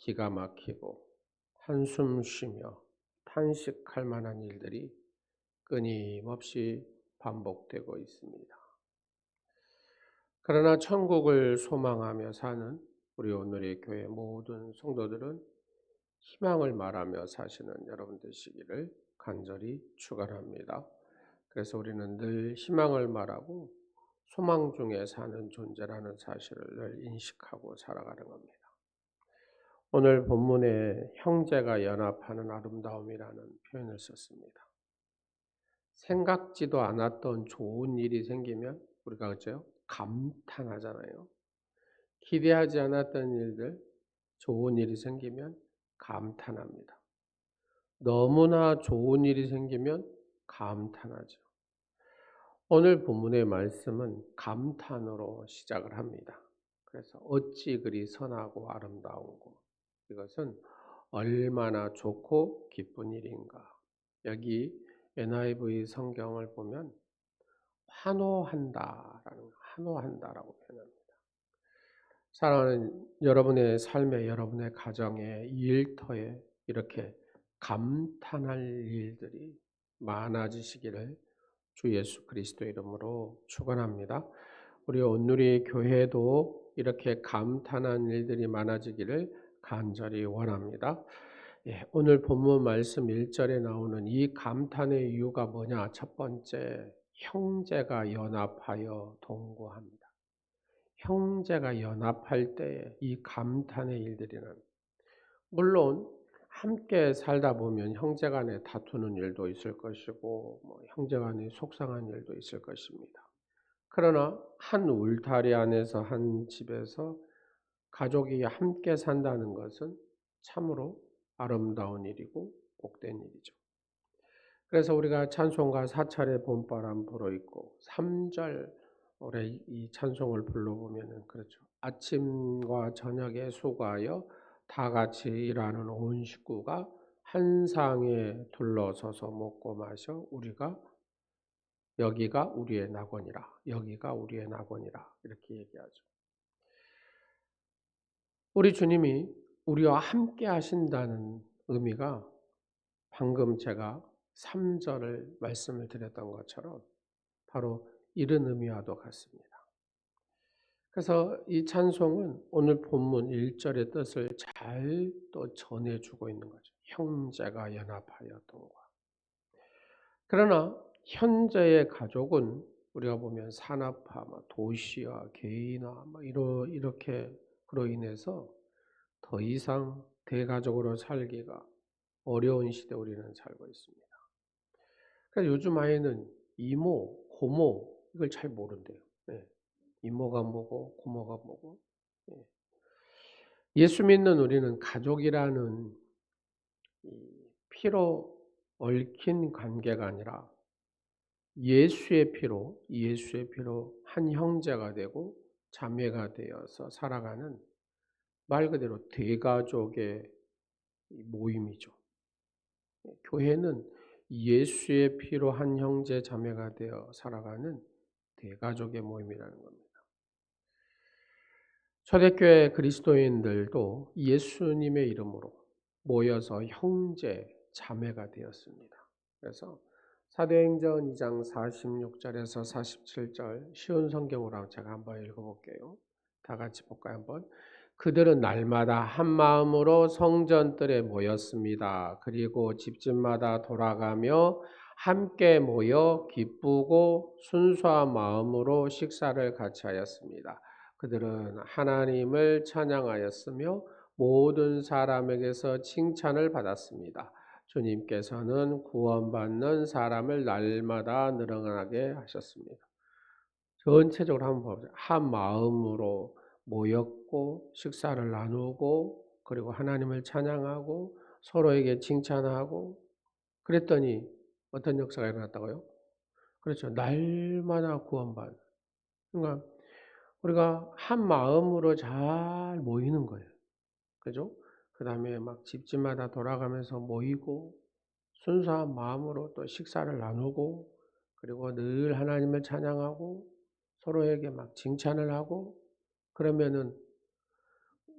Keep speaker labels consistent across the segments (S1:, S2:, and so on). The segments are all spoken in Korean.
S1: 기가 막히고 한숨 쉬며 탄식할 만한 일들이 끊임없이 반복되고 있습니다. 그러나 천국을 소망하며 사는 우리 오늘의 교회 모든 성도들은 희망을 말하며 사시는 여러분 되시기를 간절히 축원합니다. 그래서 우리는 늘 희망을 말하고 소망 중에 사는 존재라는 사실을 늘 인식하고 살아가는 겁니다. 오늘 본문에 형제가 연합하는 아름다움이라는 표현을 썼습니다. 생각지도 않았던 좋은 일이 생기면 우리가 그죠? 감탄하잖아요. 기대하지 않았던 일들, 좋은 일이 생기면 감탄합니다. 너무나 좋은 일이 생기면 감탄하죠. 오늘 본문의 말씀은 감탄으로 시작을 합니다. 그래서 어찌 그리 선하고 아름다운고 이것은 얼마나 좋고 기쁜 일인가. 여기 NIV 성경을 보면 환호한다라고 표현합니다. 사랑하는 여러분의 삶에 여러분의 가정에 일터에 이렇게 감탄할 일들이 많아지시기를 주 예수 그리스도의 이름으로 축원합니다. 우리 온누리 교회도 이렇게 감탄한 일들이 많아지기를 간절히 원합니다. 오늘 본문 말씀 1절에 나오는 이 감탄의 이유가 뭐냐? 첫 번째, 형제가 연합하여 동거합니다. 형제가 연합할 때 이 감탄의 일들이는 물론 함께 살다 보면 형제간에 다투는 일도 있을 것이고 형제간에 속상한 일도 있을 것입니다. 그러나 한 울타리 안에서 한 집에서 가족이 함께 산다는 것은 참으로 아름다운 일이고 복된 일이죠. 그래서 우리가 찬송가 사찰의 봄바람 불어 있고 3절 올해 이 찬송을 불러보면 그렇죠. 아침과 저녁에 수고하여 다 같이 일하는 온 식구가 한 상에 둘러서서 먹고 마셔 여기가 우리의 낙원이라 여기가 우리의 낙원이라 이렇게 얘기하죠. 우리 주님이 우리와 함께 하신다는 의미가 방금 제가 3절을 말씀을 드렸던 것처럼 바로 이런 의미와도 같습니다. 그래서 이 찬송은 오늘 본문 1절의 뜻을 잘 또 전해주고 있는 거죠. 형제가 연합하여 동거. 그러나 현재의 가족은 우리가 보면 산업화, 도시화, 개인화 이렇게 그로 인해서 더 이상 대가족으로 살기가 어려운 시대 우리는 살고 있습니다. 그래서 요즘 아이는 이모, 고모 이걸 잘 모른대요. 네. 이모가 뭐고 고모가 뭐고. 네. 예수 믿는 우리는 가족이라는 피로 얽힌 관계가 아니라 예수의 피로 한 형제가 되고 자매가 되어서 살아가는 말 그대로 대가족의 모임이죠. 교회는 예수의 피로 한 형제 자매가 되어 살아가는 대가족의 모임이라는 겁니다. 초대교회 그리스도인들도 예수님의 이름으로 모여서 형제 자매가 되었습니다. 그래서 사도행전 2장 46절에서 47절 쉬운 성경으로 제가 한번 읽어볼게요. 다 같이 볼까요? 한번. 그들은 날마다 한 마음으로 성전들에 모였습니다. 그리고 집집마다 돌아가며 함께 모여 기쁘고 순수한 마음으로 식사를 같이 하였습니다. 그들은 하나님을 찬양하였으며 모든 사람에게서 칭찬을 받았습니다. 주님께서는 구원받는 사람을 날마다 늘어나게 하셨습니다. 전체적으로 한번 보자. 한 마음으로 모였고 식사를 나누고 그리고 하나님을 찬양하고 서로에게 칭찬하고 그랬더니 어떤 역사가 일어났다고요? 그렇죠. 날마다 구원받는. 그러니까 우리가 한 마음으로 잘 모이는 거예요. 그죠? 그 다음에 막 집집마다 돌아가면서 모이고 순수한 마음으로 또 식사를 나누고 그리고 늘 하나님을 찬양하고 서로에게 막 칭찬을 하고 그러면은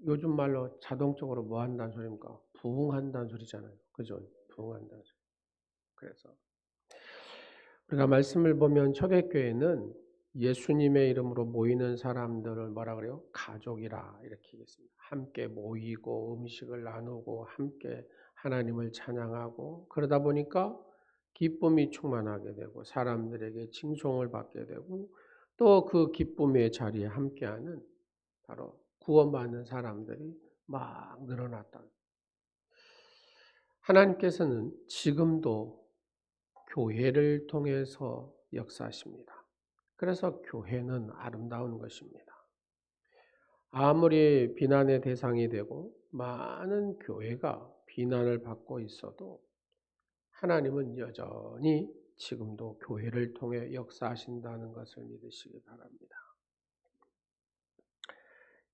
S1: 요즘 말로 자동적으로 뭐 한다는 소리입니까? 부흥한다는 소리잖아요. 그죠? 부흥한다는 소리. 그래서 우리가 말씀을 보면 초대교회는 예수님의 이름으로 모이는 사람들을 뭐라 그래요? 가족이라 이렇게 얘기했습니다. 함께 모이고 음식을 나누고 함께 하나님을 찬양하고 그러다 보니까 기쁨이 충만하게 되고 사람들에게 칭송을 받게 되고 또 그 기쁨의 자리에 함께하는 바로 구원받는 사람들이 막 늘어났다. 하나님께서는 지금도 교회를 통해서 역사하십니다. 그래서 교회는 아름다운 것입니다. 아무리 비난의 대상이 되고 많은 교회가 비난을 받고 있어도 하나님은 여전히 지금도 교회를 통해 역사하신다는 것을 믿으시기 바랍니다.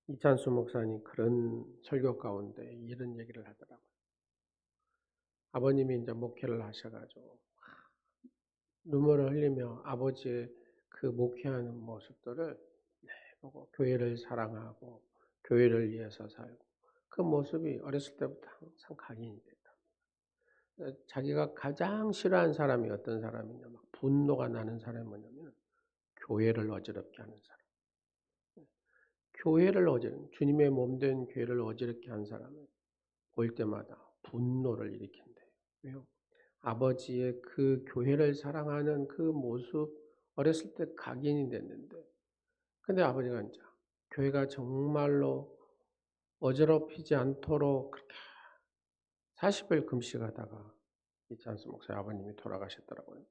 S1: 이찬수 목사님 그런 설교 가운데 이런 얘기를 하더라고요. 아버님이 이제 목회를 하셔가지고 눈물을 흘리며 아버지의 그 목회하는 모습들을 보고 교회를 사랑하고 교회를 위해서 살고 그 모습이 어렸을 때부터 항상 각인이 됐다. 자기가 가장 싫어하는 사람이 어떤 사람이냐, 막 분노가 나는 사람이 뭐냐면 교회를 어지럽게 하는 사람. 교회를 주님의 몸된 교회를 어지럽게 한 사람은 볼 때마다 분노를 일으킨대요. 왜요? 아버지의 그 교회를 사랑하는 그 모습 어렸을 때 각인이 됐는데 근데 아버지가 이제 교회가 정말로 어지럽히지 않도록 그렇게 40일 금식하다가 이찬수 목사님 아버님이 돌아가셨더라고요.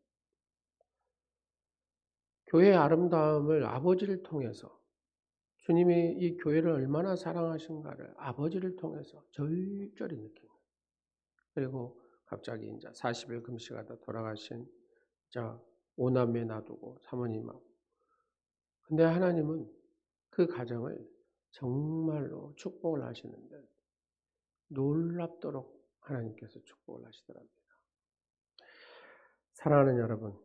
S1: 교회의 아름다움을 아버지를 통해서 주님이 이 교회를 얼마나 사랑하신가를 아버지를 통해서 절절히 느낀 거예요. 그리고 갑자기 이제 40일 금식하다 돌아가신 자 오남매 놔두고 사모님하고 근데 하나님은 그 가정을 정말로 축복을 하시는데 놀랍도록 하나님께서 축복을 하시더랍니다. 사랑하는 여러분,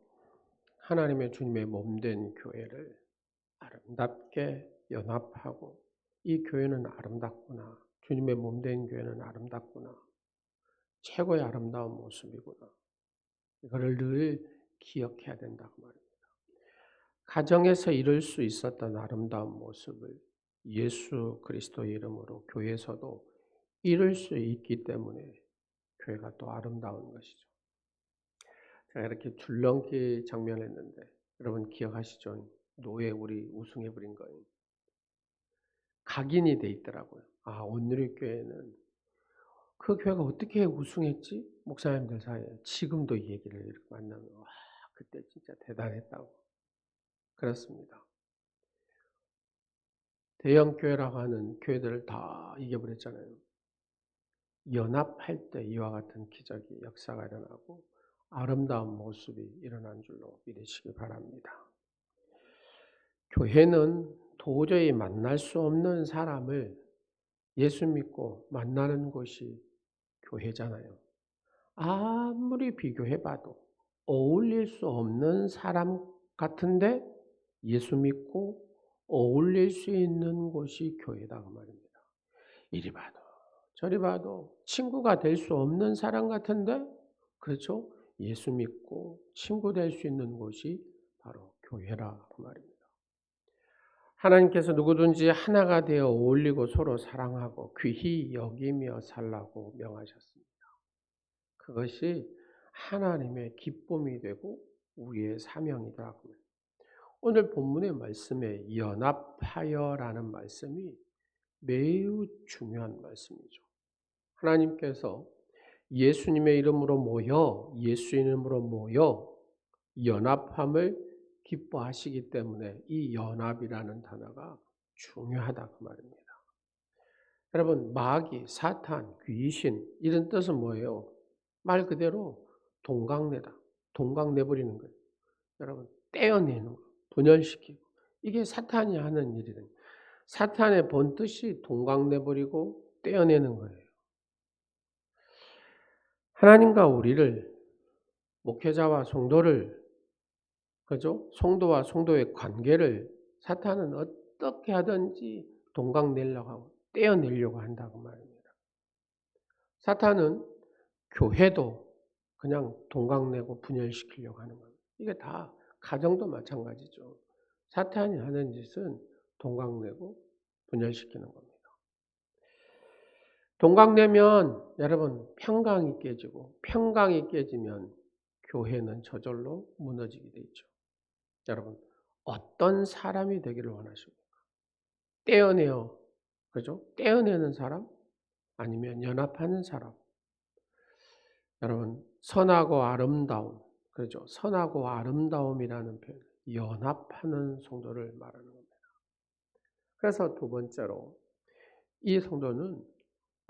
S1: 하나님의 주님의 몸된 교회를 아름답게 연합하고 이 교회는 아름답구나. 주님의 몸된 교회는 아름답구나. 최고의 아름다운 모습이구나. 이거를 늘 기억해야 된다고 말입니다. 가정에서 이룰 수 있었던 아름다운 모습을 예수 그리스도의 이름으로 교회에서도 이룰 수 있기 때문에 교회가 또 아름다운 것이죠. 제가 이렇게 줄넘기 장면을 했는데 여러분 기억하시죠? 노예 우리 우승해버린 거예요. 각인이 돼 있더라고요. 아, 온누리교회는 그 교회가 어떻게 우승했지? 목사님들 사이에 지금도 이 얘기를 이렇게 만나면 와, 그때 진짜 대단했다고. 그렇습니다. 대형 교회라고 하는 교회들을 다 이겨버렸잖아요. 연합할 때 이와 같은 기적이 역사가 일어나고 아름다운 모습이 일어난 줄로 믿으시기 바랍니다. 교회는 도저히 만날 수 없는 사람을 예수 믿고 만나는 곳이 교회잖아요. 아무리 비교해봐도 어울릴 수 없는 사람 같은데 예수 믿고 어울릴 수 있는 곳이 교회다 그 말입니다. 이리 봐도 저리 봐도 친구가 될 수 없는 사람 같은데 그렇죠? 예수 믿고 친구 될 수 있는 곳이 바로 교회라 그 말입니다. 하나님께서 누구든지 하나가 되어 어울리고 서로 사랑하고 귀히 여기며 살라고 명하셨습니다. 그것이 하나님의 기쁨이 되고 우리의 사명이다. 오늘 본문의 말씀에 연합하여라는 말씀이 매우 중요한 말씀이죠. 하나님께서 예수님의 이름으로 모여 예수 이름으로 모여 연합함을 기뻐하시기 때문에 이 연합이라는 단어가 중요하다 그 말입니다. 여러분 마귀, 사탄, 귀신 이런 뜻은 뭐예요? 말 그대로 동강내다. 동강내버리는 거예요. 여러분 떼어내는 거, 분열시키고 이게 사탄이 하는 일이거든요. 사탄의 본 뜻이 동강내버리고 떼어내는 거예요. 하나님과 우리를 목회자와 성도를 그죠? 성도와 성도의 관계를 사탄은 어떻게 하든지 동강내려고 하고 떼어내려고 한다고 말입니다. 사탄은 교회도 그냥 동강내고 분열시키려고 하는 겁니다. 이게 다 가정도 마찬가지죠. 사탄이 하는 짓은 동강내고 분열시키는 겁니다. 동강내면 여러분 평강이 깨지고, 평강이 깨지면 교회는 저절로 무너지게 되죠. 여러분 어떤 사람이 되기를 원하십니까? 떼어내어, 그죠? 떼어내는 사람? 아니면 연합하는 사람? 여러분 선하고 아름다움, 그죠? 선하고 아름다움이라는 표현, 연합하는 성도를 말하는 겁니다. 그래서 두 번째로 이 성도는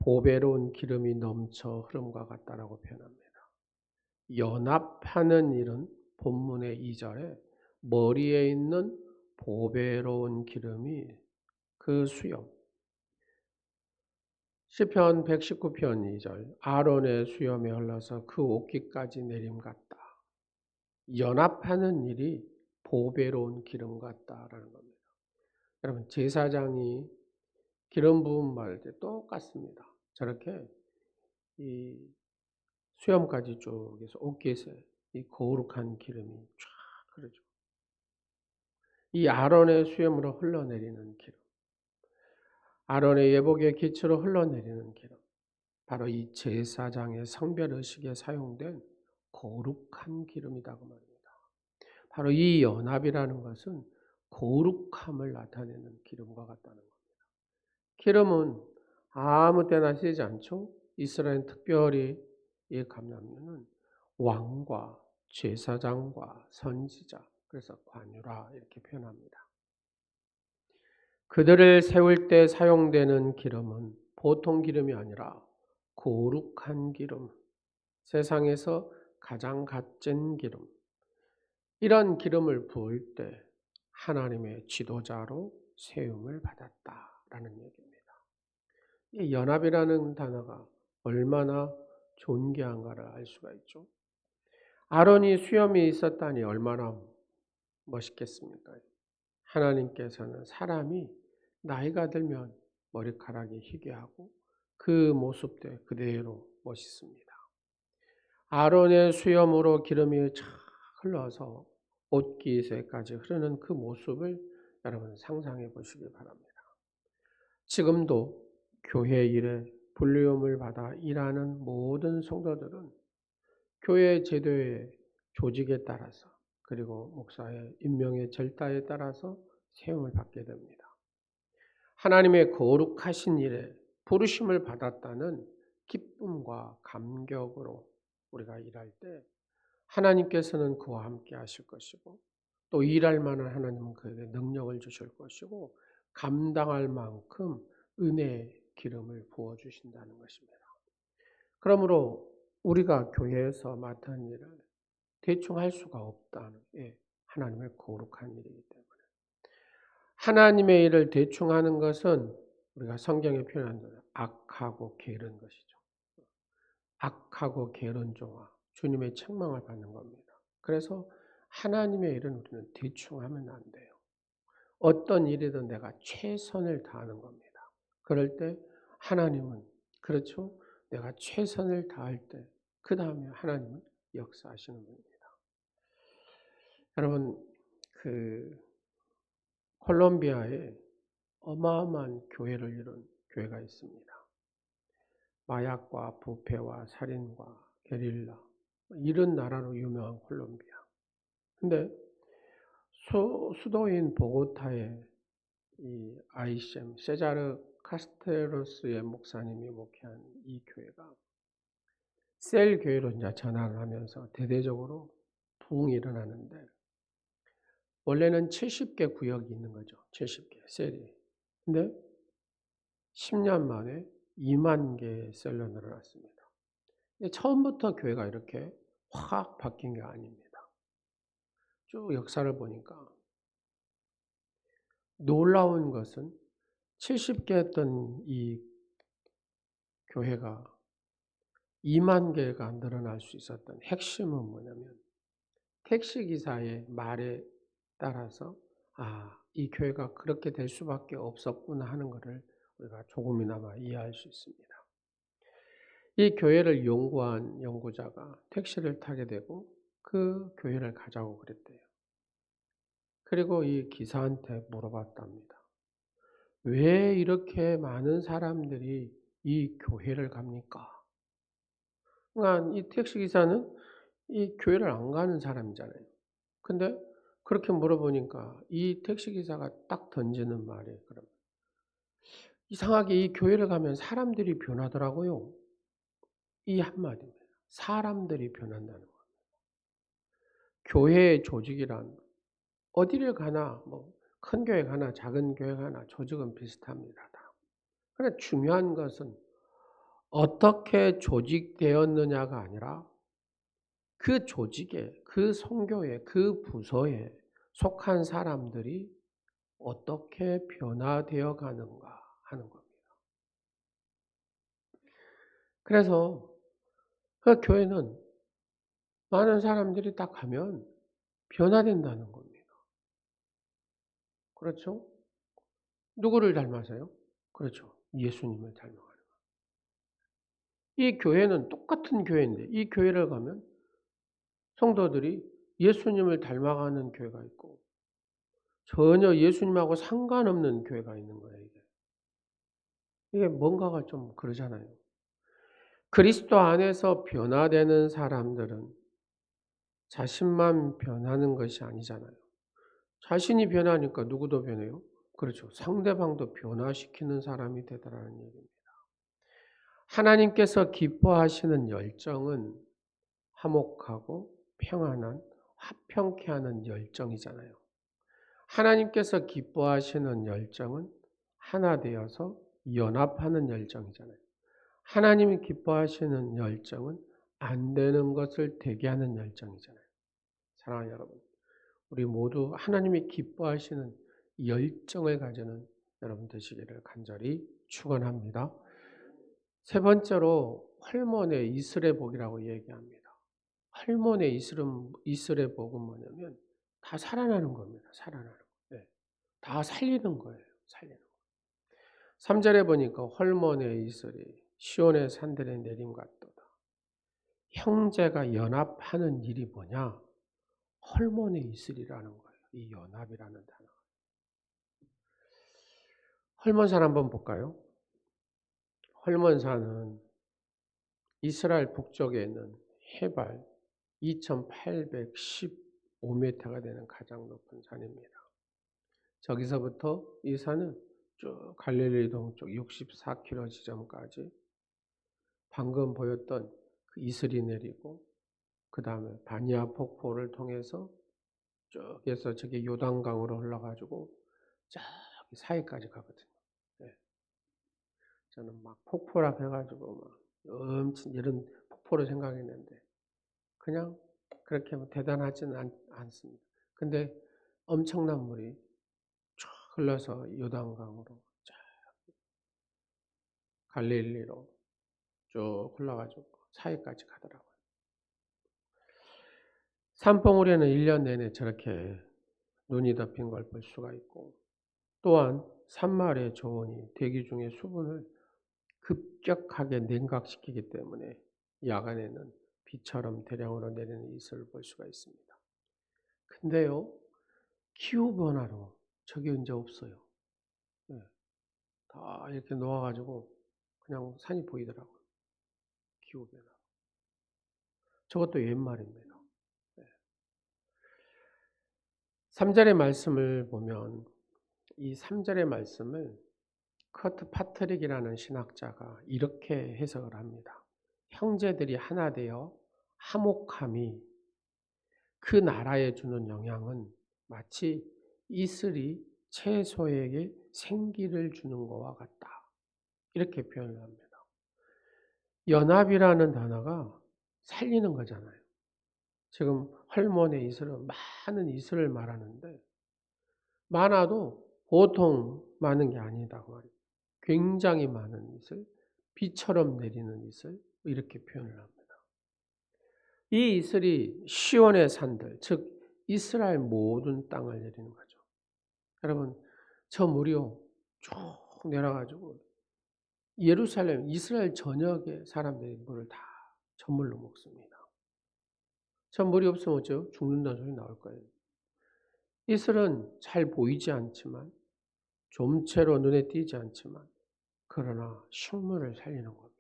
S1: 보배로운 기름이 넘쳐 흐름과 같다라고 표현합니다. 연합하는 일은 본문의 2절에 머리에 있는 보배로운 기름이 그 수염. 시편 119편 2절 아론의 수염에 흘러서 그 옷깃까지 내림 같다. 연합하는 일이 보배로운 기름 같다라는 겁니다. 여러분 제사장이 기름 부음 받을 때 똑같습니다. 저렇게 이 수염까지 쭉 해서 옷깃에 이 거룩한 기름이 쫙 흐르죠. 이 아론의 수염으로 흘러내리는 기름, 아론의 예복의 기초로 흘러내리는 기름, 바로 이 제사장의 성별의식에 사용된 거룩한 기름이라고 말입니다. 바로 이 연합이라는 것은 거룩함을 나타내는 기름과 같다는 겁니다. 기름은 아무 때나 쓰지 않죠. 이스라엘 특별히 이 감람류는 왕과 제사장과 선지자, 그래서 관유라 이렇게 표현합니다. 그들을 세울 때 사용되는 기름은 보통 기름이 아니라 거룩한 기름, 세상에서 가장 값진 기름. 이런 기름을 부을 때 하나님의 지도자로 세움을 받았다라는 얘기입니다. 이 연합이라는 단어가 얼마나 존귀한가를 알 수가 있죠. 아론이 수염이 있었다니 얼마나 멋있겠습니까? 하나님께서는 사람이 나이가 들면 머리카락이 희귀하고 그 모습도 그대로 멋있습니다. 아론의 수염으로 기름이 쫙 흘러서 옷깃에까지 흐르는 그 모습을 여러분 상상해 보시기 바랍니다. 지금도 교회 일에 불리움을 받아 일하는 모든 성도들은 교회 제도의 조직에 따라서 그리고 목사의 임명의 절차에 따라서 세움을 받게 됩니다. 하나님의 거룩하신 일에 부르심을 받았다는 기쁨과 감격으로 우리가 일할 때 하나님께서는 그와 함께 하실 것이고 또 일할 만한 하나님은 그에게 능력을 주실 것이고 감당할 만큼 은혜의 기름을 부어주신다는 것입니다. 그러므로 우리가 교회에서 맡은 일을 대충 할 수가 없다는 게 하나님의 거룩한 일이기 때문에 하나님의 일을 대충 하는 것은 우리가 성경에 표현한 대로 악하고 게으른 것이죠. 악하고 게으른 종아 주님의 책망을 받는 겁니다. 그래서 하나님의 일은 우리는 대충 하면 안 돼요. 어떤 일이든 내가 최선을 다하는 겁니다. 그럴 때 하나님은 그렇죠. 내가 최선을 다할 때 그 다음에 하나님은 역사하시는 분입니다. 여러분 그 콜롬비아에 어마어마한 교회를 이룬 교회가 있습니다. 마약과 부패와 살인과 게릴라 이런 나라로 유명한 콜롬비아. 근데 수도인 보고타에 이 ICM 세자르 카스테로스의 목사님이 목회한 이 교회가 셀 교회로 이제 전환을 하면서 대대적으로 부흥이 일어나는데 원래는 70개 구역이 있는 거죠. 70개 셀이. 근데 10년 만에 2만 개의 셀로 늘어났습니다. 근데 처음부터 교회가 이렇게 확 바뀐 게 아닙니다. 쭉 역사를 보니까 놀라운 것은 70개였던 이 교회가 2만 개가 늘어날 수 있었던 핵심은 뭐냐면 택시기사의 말에 따라서 이 교회가 그렇게 될 수밖에 없었구나 하는 것을 우리가 조금이나마 이해할 수 있습니다. 이 교회를 연구한 연구자가 택시를 타게 되고 그 교회를 가자고 그랬대요. 그리고 이 기사한테 물어봤답니다. 왜 이렇게 많은 사람들이 이 교회를 갑니까? 그러니까 이 택시기사는 이 교회를 안 가는 사람이잖아요. 근데 그렇게 물어보니까 이 택시기사가 딱 던지는 말이 그러면 이상하게 이 교회를 가면 사람들이 변하더라고요. 이 한마디입니다. 사람들이 변한다는 거. 교회의 조직이란 어디를 가나 뭐 큰 교회 가나 작은 교회 가나 조직은 비슷합니다. 다. 그러나 중요한 것은 어떻게 조직되었느냐가 아니라 그 조직에, 그 선교에, 그 부서에 속한 사람들이 어떻게 변화되어 가는가 하는 겁니다. 그래서 그 교회는 많은 사람들이 딱 가면 변화된다는 겁니다. 그렇죠? 누구를 닮아서요? 그렇죠. 예수님을 닮아가는 거예요. 이 교회는 똑같은 교회인데 이 교회를 가면 성도들이 예수님을 닮아가는 교회가 있고 전혀 예수님하고 상관없는 교회가 있는 거예요. 이게 뭔가가 좀 그러잖아요. 그리스도 안에서 변화되는 사람들은 자신만 변하는 것이 아니잖아요. 자신이 변하니까 누구도 변해요? 그렇죠. 상대방도 변화시키는 사람이 되더라는 얘기입니다. 하나님께서 기뻐하시는 열정은 화목하고 평안한, 화평케 하는 열정이잖아요. 하나님께서 기뻐하시는 열정은 하나 되어서 연합하는 열정이잖아요. 하나님이 기뻐하시는 열정은 안 되는 것을 되게 하는 열정이잖아요. 사랑하는 여러분, 우리 모두 하나님이 기뻐하시는 열정을 가지는 여러분 되시기를 간절히 축원합니다. 세 번째로 헐몬의 이슬의 복이라고 얘기합니다. 헐몬의 이슬의 복은 뭐냐면 다 살아나는 겁니다. 살아나는 거. 네. 다 살리는 거예요. 살리는 거. 3절에 보니까 헐몬의 이슬이 시온의 산들에 내림 같도다. 형제가 연합하는 일이 뭐냐? 헐몬의 이슬이라는 거예요. 이 연합이라는 단어. 헐몬산 한번 볼까요? 헐몬산은 이스라엘 북쪽에 있는 해발 2815m가 되는 가장 높은 산입니다. 저기서부터 이 산은 쭉 갈릴리 동쪽 64km 지점까지 방금 보였던 그 이슬이 내리고 그 다음에 바니아 폭포를 통해서 쭉 해서 저기 요단강으로 흘러가지고 저기 사이까지 가거든요. 네. 저는 막 폭포라 해가지고 막 엄청 이런 폭포를 생각했는데 그냥 그렇게 대단하지는 않습니다. 근데 엄청난 물이 쭉 흘러서 요단강으로 쫙 갈릴리로 쭉 흘러가지고 사이까지 가더라고요. 산봉우리는 1년 내내 저렇게 눈이 덮인 걸 볼 수가 있고 또한 산말의 저온이 대기 중의 수분을 급격하게 냉각시키기 때문에 야간에는 비처럼 대량으로 내리는 이슬을 볼 수가 있습니다. 근데요, 기후변화로 저게 이제 없어요. 네, 다 이렇게 놓아가지고 그냥 산이 보이더라고요. 기후변화. 저것도 옛말입니다. 네. 3절의 말씀을 보면 이 3절의 말씀을 커트 파트릭이라는 신학자가 이렇게 해석을 합니다. 형제들이 하나 되어 화목함이 그 나라에 주는 영향은 마치 이슬이 채소에게 생기를 주는 것과 같다. 이렇게 표현을 합니다. 연합이라는 단어가 살리는 거잖아요. 지금 헐몬의 이슬은 많은 이슬을 말하는데 많아도 보통 많은 게 아니다고 말이에요. 굉장히 많은 이슬, 비처럼 내리는 이슬 이렇게 표현을 합니다. 이 이슬이 시온의 산들, 즉 이스라엘 모든 땅을 내리는 거죠. 여러분, 저 물이요 쭉 내려가지고 예루살렘, 이스라엘 전역의 사람들이 물을 다 전물로 먹습니다. 전 물이 없으면 어쩌요? 죽는다는 소리 나올 거예요. 이슬은 잘 보이지 않지만, 좀채로 눈에 띄지 않지만, 그러나 식물을 살리는 겁니다.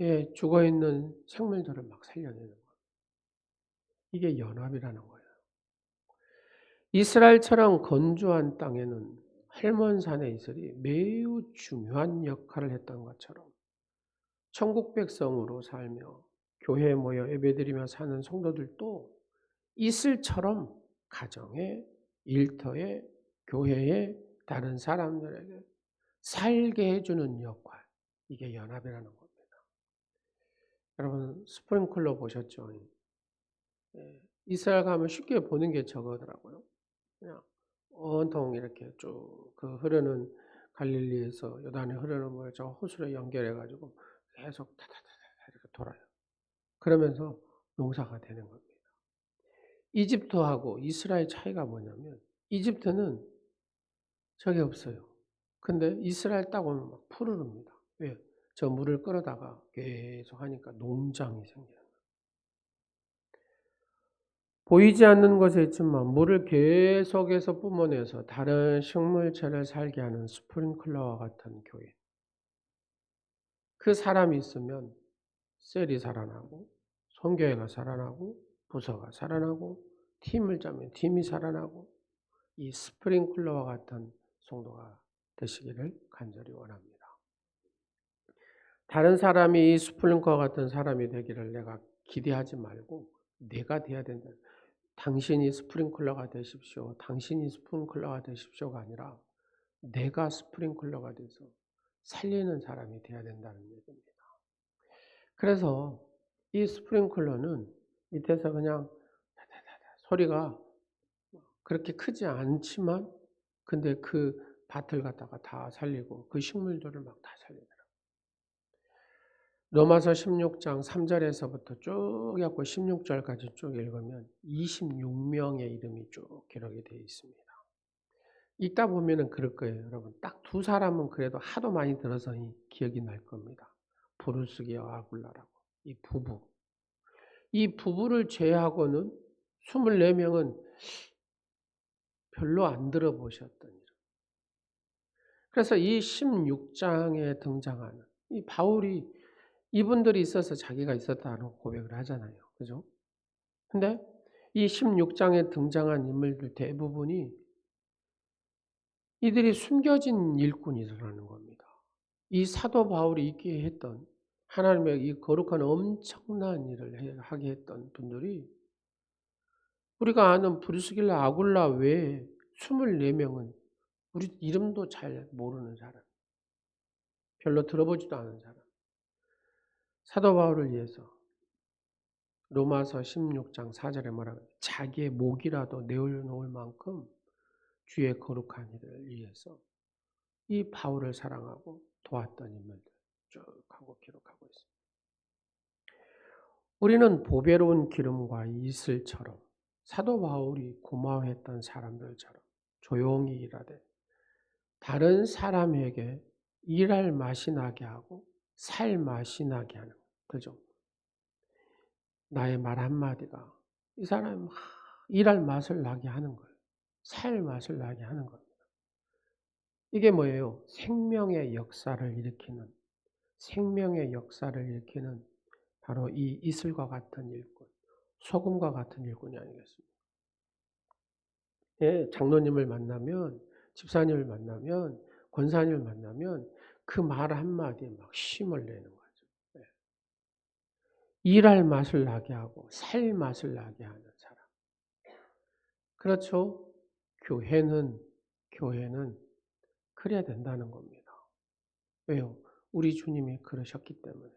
S1: 예, 죽어있는 생물들을 막 살려내는 거예요. 이게 연합이라는 거예요. 이스라엘처럼 건조한 땅에는 헬몬산의 이슬이 매우 중요한 역할을 했던 것처럼 천국 백성으로 살며 교회에 모여 예배드리며 사는 성도들도 이슬처럼 가정에, 일터에, 교회에, 다른 사람들에게 살게 해주는 역할, 이게 연합이라는 겁니다. 여러분 스프링클러 보셨죠? 이스라엘 가면 쉽게 보는 게 저거더라고요. 그냥 온통 이렇게 쭉 그 흐르는 갈릴리에서 요단에 흐르는 물을 저 호수로 연결해 가지고 계속 타타타타 이렇게 돌아요. 그러면서 농사가 되는 겁니다. 이집트하고 이스라엘 차이가 뭐냐면 이집트는 저게 없어요. 근데 이스라엘 딱 오면 막 푸르릅니다. 왜? 저 물을 끌어다가 계속 하니까 농장이 생겨요. 보이지 않는 것에 있지만 물을 계속해서 뿜어내서 다른 식물체를 살게 하는 스프링클러와 같은 교회. 그 사람이 있으면 셀이 살아나고, 선교회가 살아나고, 부서가 살아나고, 팀을 짜면 팀이 살아나고, 이 스프링클러와 같은 성도가 되시기를 간절히 원합니다. 다른 사람이 이 스프링클러와 같은 사람이 되기를 내가 기대하지 말고 내가 돼야 된다. 당신이 스프링클러가 되십시오. 당신이 스프링클러가 되십시오가 아니라 내가 스프링클러가 돼서 살리는 사람이 돼야 된다는 얘기입니다. 그래서 이 스프링클러는 밑에서 그냥 소리가 그렇게 크지 않지만 근데 그 밭을 갖다가 다 살리고 그 식물들을 막 다 살리더라고요. 로마서 16장 3절에서부터 쭉 해갖고 16절까지 쭉 읽으면 26명의 이름이 쭉 기록이 되어 있습니다. 읽다 보면은 그럴 거예요, 여러분. 딱 두 사람은 그래도 하도 많이 들어서 기억이 날 겁니다. 부르스기와 아굴라라고. 이 부부. 이 부부를 제외하고는 24명은 별로 안 들어보셨던 이름. 그래서 이 16장에 등장하는 이 바울이 이분들이 있어서 자기가 있었다는 고백을 하잖아요. 그죠? 근데 이 16장에 등장한 인물들 대부분이 이들이 숨겨진 일꾼이라는 겁니다. 이 사도 바울이 있게 했던 하나님의 이 거룩한 엄청난 일을 하게 했던 분들이 우리가 아는 브리스길라 아굴라 외에 24명은 우리 이름도 잘 모르는 사람, 별로 들어보지도 않은 사람. 사도 바울을 위해서 로마서 16장 4절에 뭐라고 해요? 자기의 목이라도 내어놓을 만큼 주의 거룩한 일을 위해서 이 바울을 사랑하고 도왔던 인물들 쭉 하고 기록하고 있습니다. 우리는 보배로운 기름과 이슬처럼 사도 바울이 고마워했던 사람들처럼 조용히 일하되 다른 사람에게 일할 맛이 나게 하고 살 맛이 나게 하는 그죠? 나의 말 한마디가 이 사람 일할 맛을 나게 하는 거예요. 살 맛을 나게 하는 겁니다. 이게 뭐예요? 생명의 역사를 일으키는 바로 이 이슬과 같은 일꾼, 소금과 같은 일꾼이 아니겠습니까? 예, 장로님을 만나면, 집사님을 만나면, 권사님을 만나면 그 말 한마디에 막 힘을 내는 거죠. 예. 일할 맛을 나게 하고 살 맛을 나게 하는 사람. 그렇죠? 교회는 그래야 된다는 겁니다. 왜요? 우리 주님이 그러셨기 때문에.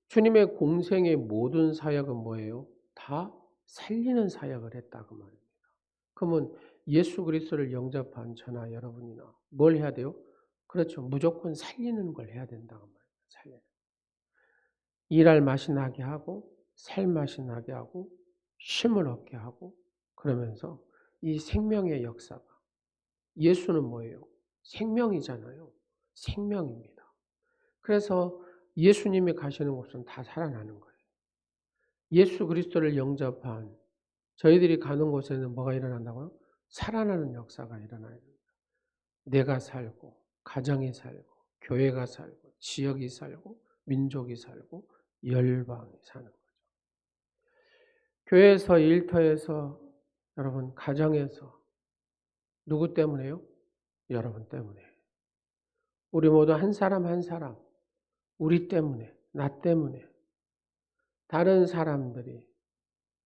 S1: 주님의 공생의 모든 사역은 뭐예요? 다 살리는 사역을 했다 그 말입니다. 그러면 예수 그리스도를 영접한 저나 여러분이나 뭘 해야 돼요? 그렇죠. 무조건 살리는 걸 해야 된다고 말입니다. 살리는. 일할 맛이 나게 하고 살 맛이 나게 하고 쉼을 얻게 하고 그러면서 이 생명의 역사가 예수는 뭐예요? 생명이잖아요. 생명입니다. 그래서 예수님이 가시는 곳은 다 살아나는 거예요. 예수 그리스도를 영접한 저희들이 가는 곳에는 뭐가 일어난다고요? 살아나는 역사가 일어나야 됩니다. 내가 살고, 가정이 살고, 교회가 살고, 지역이 살고, 민족이 살고, 열방이 사는 거죠. 교회에서, 일터에서, 여러분, 가정에서 누구 때문에요? 여러분 때문에. 우리 모두 한 사람 한 사람, 우리 때문에, 나 때문에, 다른 사람들이,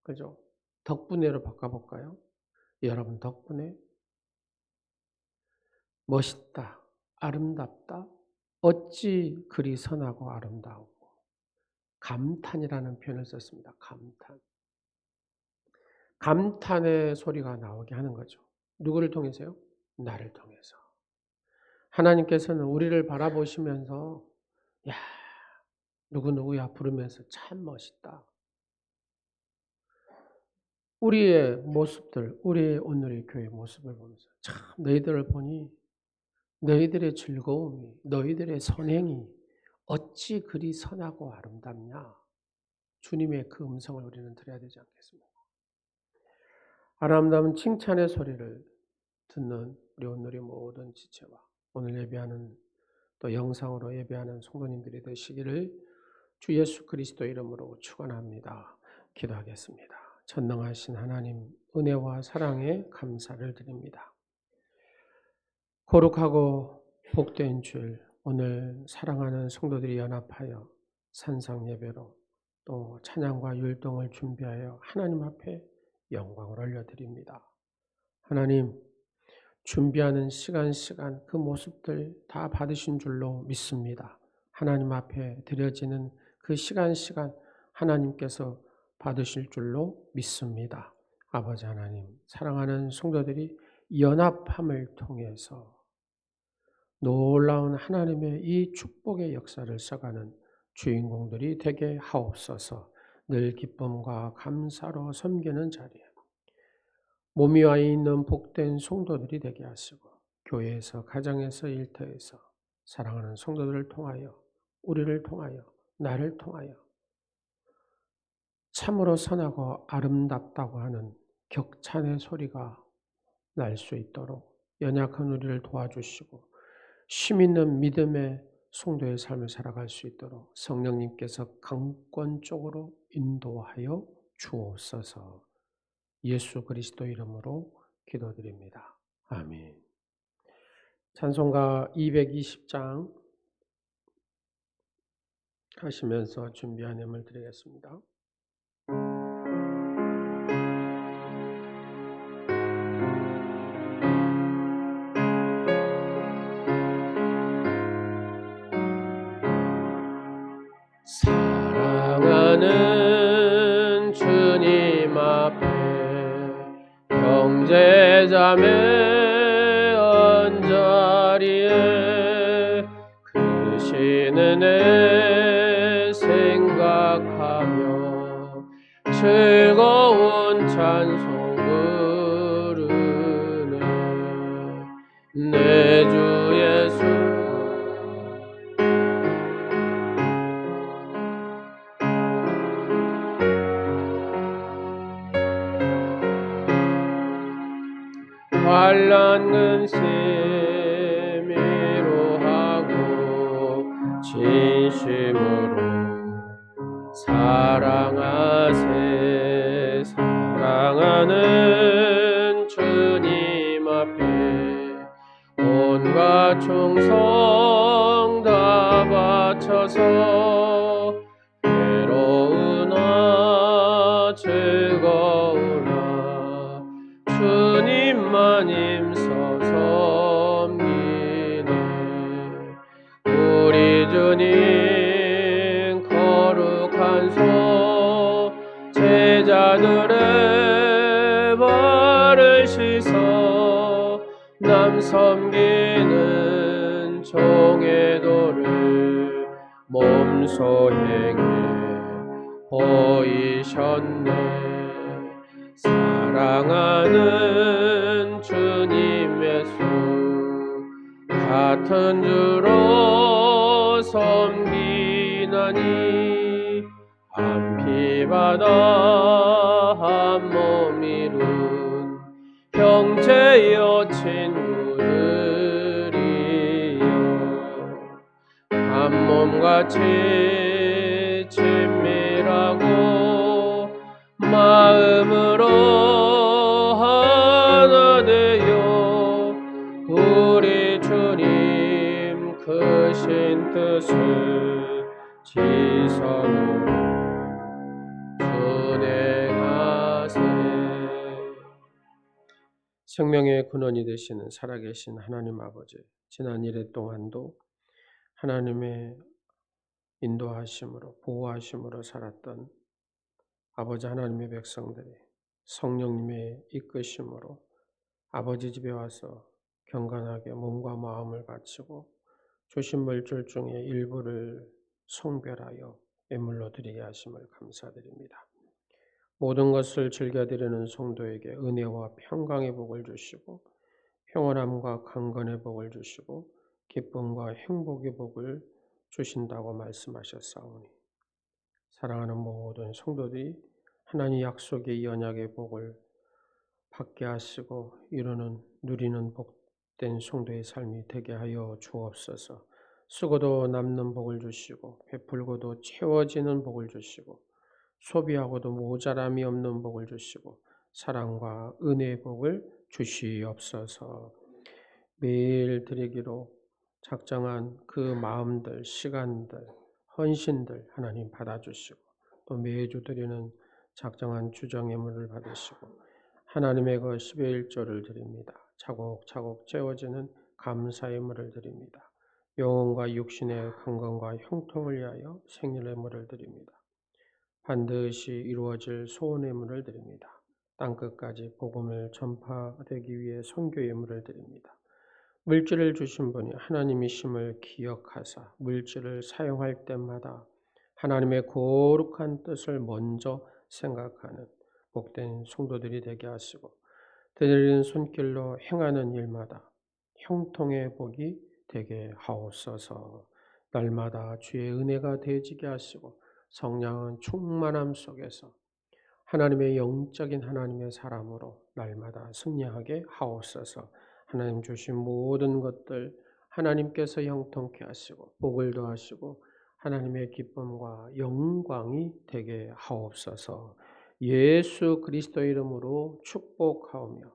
S1: 그죠? 덕분에로 바꿔볼까요? 여러분 덕분에 멋있다, 아름답다, 어찌 그리 선하고 아름다우고, 감탄이라는 표현을 썼습니다. 감탄. 감탄의 소리가 나오게 하는 거죠. 누구를 통해서요? 나를 통해서. 하나님께서는 우리를 바라보시면서 야, 누구누구야 부르면서 참 멋있다. 우리의 모습들, 우리의 오늘의 교회 모습을 보면서 참 너희들을 보니 너희들의 즐거움이, 너희들의 선행이 어찌 그리 선하고 아름답냐. 주님의 그 음성을 우리는 들어야 되지 않겠습니까? 아름다운 칭찬의 소리를 듣는 우리 오늘의 모든 지체와 오늘 예배하는 또 영상으로 예배하는 성도님들이 되시기를 주 예수 그리스도 이름으로 축원합니다. 기도하겠습니다. 전능하신 하나님 은혜와 사랑에 감사를 드립니다. 거룩하고 복된 주일 오늘 사랑하는 성도들이 연합하여 산상 예배로 또 찬양과 율동을 준비하여 하나님 앞에 영광을 올려드립니다. 하나님 준비하는 시간 그 모습들 다 받으신 줄로 믿습니다. 하나님 앞에 드려지는 그 시간 하나님께서 받으실 줄로 믿습니다. 아버지 하나님 사랑하는 성도들이 연합함을 통해서 놀라운 하나님의 이 축복의 역사를 써가는 주인공들이 되게 하옵소서. 늘 기쁨과 감사로 섬기는 자리에 몸이 와 있는 복된 성도들이 되게 하시고 교회에서, 가정에서, 일터에서 사랑하는 성도들을 통하여 우리를 통하여 나를 통하여 참으로 선하고 아름답다고 하는 격찬의 소리가 날 수 있도록 연약한 우리를 도와주시고 쉼 있는 믿음의 성도의 삶을 살아갈 수 있도록 성령님께서 강권적으로 인도하여 주옵소서. 예수 그리스도 이름으로 기도드립니다. 아멘. 찬송가 220장 하시면서 준비한 예물 드리겠습니다. 사랑하는 주님 앞에 형제자매 언자리에 크신 은혜 생각하며 즐거운 찬송 부르네. 내 주 예수 환난 근심 위로하고 진심으로 사랑하세. 사랑하는 주님 앞에 온갖 충성 다 바쳐서 괴로우나 즐거우나 주님만 힘써 섬기네. 우리 주님 거룩한 손 제자들의 발을 씻어 남 섬기는 종의 도를 몸소 행해 보이셨네. 사랑하는 주님 예수 같은 주로 섬기나니 한 피바다 한 몸 이룬 형제여 친구들이여 한 몸같이 친밀하고 마음으로 하나 되어 우리 주님 크신 뜻을 지성으로 순행하세. 생명의 근원이 되시는 살아계신 하나님 아버지, 지난 일해 동안도 하나님의 인도하심으로 보호하심으로 살았던 아버지 하나님의 백성들이 성령님의 이끄심으로 아버지 집에 와서 경건하게 몸과 마음을 바치고 주신 물질 중에 일부를 성별하여 예물로 드리게 하심을 감사드립니다. 모든 것을 즐겨드리는 성도에게 은혜와 평강의 복을 주시고 평안함과 강건의 복을 주시고 기쁨과 행복의 복을 주신다고 말씀하셨사오니 사랑하는 모든 성도들이 하나님 약속의 언약의 복을 받게 하시고 누리는 복된 성도의 삶이 되게 하여 주옵소서. 쓰고도 남는 복을 주시고 베풀고도 채워지는 복을 주시고 소비하고도 모자람이 없는 복을 주시고 사랑과 은혜의 복을 주시옵소서. 매일 드리기로 작정한 그 마음들, 시간들, 헌신들 하나님 받아주시고 또 매주 드리는 작정한 주정예물을 받으시고 하나님의 그 10의 1조를 드립니다. 차곡차곡 채워지는 감사의 예물을 드립니다. 영혼과 육신의 건강과 형통을 위하여 생일의 예물을 드립니다. 반드시 이루어질 소원의 예물을 드립니다. 땅끝까지 복음을 전파되기 위해 선교의 예물을 드립니다. 물질을 주신 분이 하나님이심을 기억하사 물질을 사용할 때마다 하나님의 거룩한 뜻을 먼저 생각하는 복된 성도들이 되게 하시고 드리는 손길로 행하는 일마다 형통의 복이 되게 하옵소서. 날마다 주의 은혜가 되어지게 하시고 성령은 충만함 속에서 하나님의 영적인 하나님의 사람으로 날마다 승리하게 하옵소서. 하나님 주신 모든 것들 하나님께서 형통케 하시고 복을 더하시고 하나님의 기쁨과 영광이 되게 하옵소서. 예수 그리스도 이름으로 축복하오며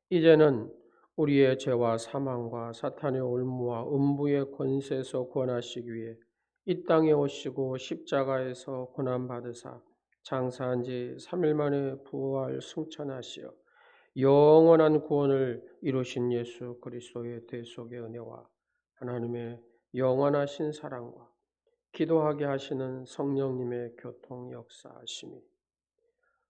S1: 이제는 우리의 죄와 사망과 사탄의 올무와 음부의 권세에서 구원하시기 위해 이 땅에 오시고 십자가에서 고난받으사 장사한 지 3일 만에 부활 승천하시어 영원한 구원을 이루신 예수 그리스도의 대속의 은혜와 하나님의 영원하신 사랑과 기도하게 하시는 성령님의 교통 역사하심이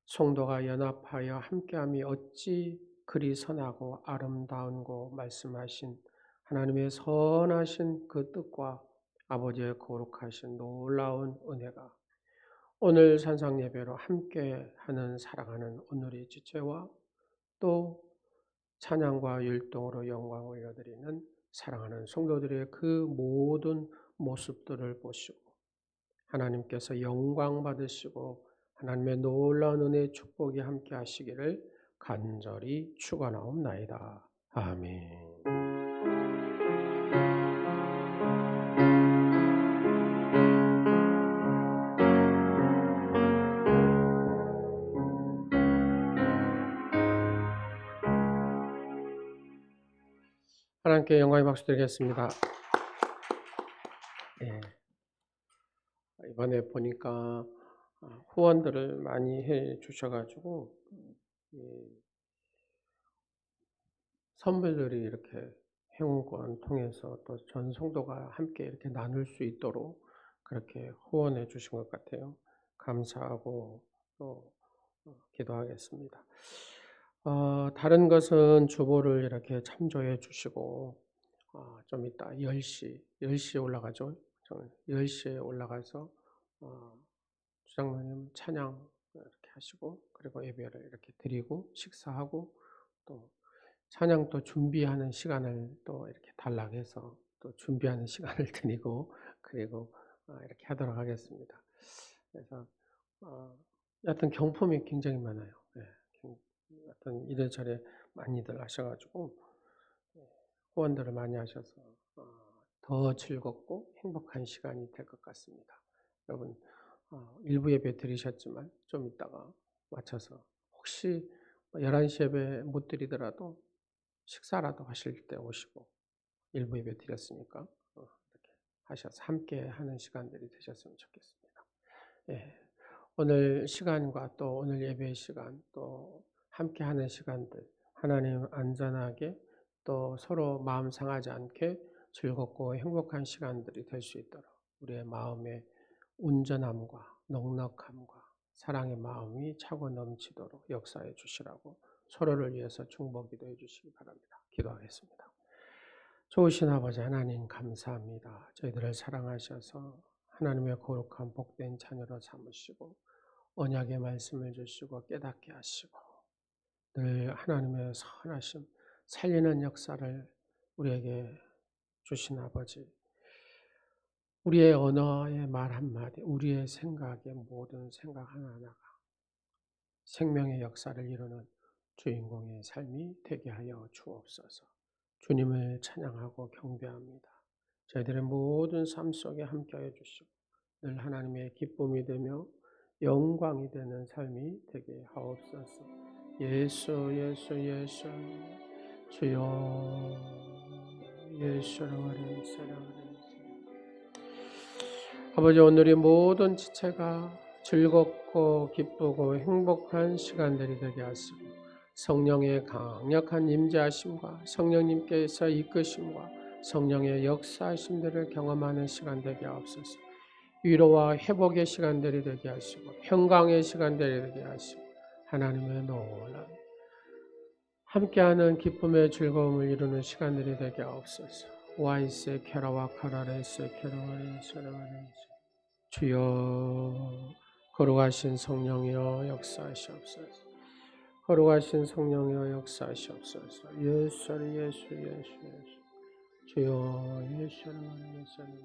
S1: 성도가 연합하여 함께함이 어찌 그리 선하고 아름다운고 말씀하신 하나님의 선하신 그 뜻과 아버지의 거룩하신 놀라운 은혜가 오늘 산상 예배로 함께하는 사랑하는 오늘의 지체와 또 찬양과 율동으로 영광을 올려드리는 사랑하는 성도들의 그 모든 모습들을 보시고 하나님께서 영광 받으시고 하나님의 놀라운 은혜의 축복이 함께 하시기를 간절히 축원하옵나이다. 아멘. 하나님께 영광의 박수 드리겠습니다. 예. 이번에 보니까 후원들을 많이 해 주셔가지고 선물들이 이렇게 행운권 통해서 또 전 성도가 함께 이렇게 나눌 수 있도록 그렇게 후원해 주신 것 같아요. 감사하고 또 기도하겠습니다. 다른 것은 주보를 이렇게 참조해 주시고 좀 이따 10시에 올라가죠. 10시에 올라가서 주장로님 찬양 이렇게 하시고 그리고 예배를 이렇게 드리고 식사하고 또 찬양 또 준비하는 시간을 또 이렇게 단락해서 또 준비하는 시간을 드리고 그리고 이렇게 하도록 하겠습니다. 그래서 여하튼 경품이 굉장히 많아요. 네, 어떤 이래저래 많이들 하셔가지고 후원들을 많이 하셔서 더 즐겁고 행복한 시간이 될 것 같습니다. 여러분 일부 예배 드리셨지만 좀 이따가 맞춰서 혹시 11시 예배 못 드리더라도 식사라도 하실 때 오시고 일부 예배 드렸으니까 이렇게 하셔서 함께 하는 시간들이 되셨으면 좋겠습니다. 예, 오늘 시간과 또 오늘 예배 시간 또 함께 하는 시간들 하나님 안전하게 또 서로 마음 상하지 않게 즐겁고 행복한 시간들이 될 수 있도록 우리의 마음의 온전함과 넉넉함과 사랑의 마음이 차고 넘치도록 역사해 주시라고 서로를 위해서 중보 기도해 주시기 바랍니다. 기도하겠습니다. 좋으신 아버지 하나님 감사합니다. 저희들을 사랑하셔서 하나님의 거룩한 복된 자녀로 삼으시고 언약의 말씀을 주시고 깨닫게 하시고 늘 하나님의 선하심 살리는 역사를 우리에게 주신 아버지, 우리의 언어의 말 한마디, 우리의 생각의 모든 생각 하나하나가 생명의 역사를 이루는 주인공의 삶이 되게 하여 주옵소서. 주님을 찬양하고 경배합니다. 저희들의 모든 삶 속에 함께하여 주시고 늘 하나님의 기쁨이 되며 영광이 되는 삶이 되게 하옵소서. 예수 예수 예수 주여 예수를 사랑하는 아버지, 오늘의 모든 지체가 즐겁고 기쁘고 행복한 시간들이 되게 하시고 성령의 강력한 임재하심과 성령님께서 이끄심과 성령의 역사하심들을 경험하는 시간 되게 하옵소서. 위로와 회복의 시간들이 되게 하시고 평강의 시간들이 되게 하시고 하나님의 놀라운 함께하는 기쁨의 즐거움을 이루는 시간들이 되게 하옵소서. 와이세 캐라와 카라레세 캐라와레세 캐라와레세 주여 거룩하신 성령이여 역사하시옵소서. 거룩하신 성령이여 역사하시옵소서. 예수 예수 예수 예수 주여 예수를 예수를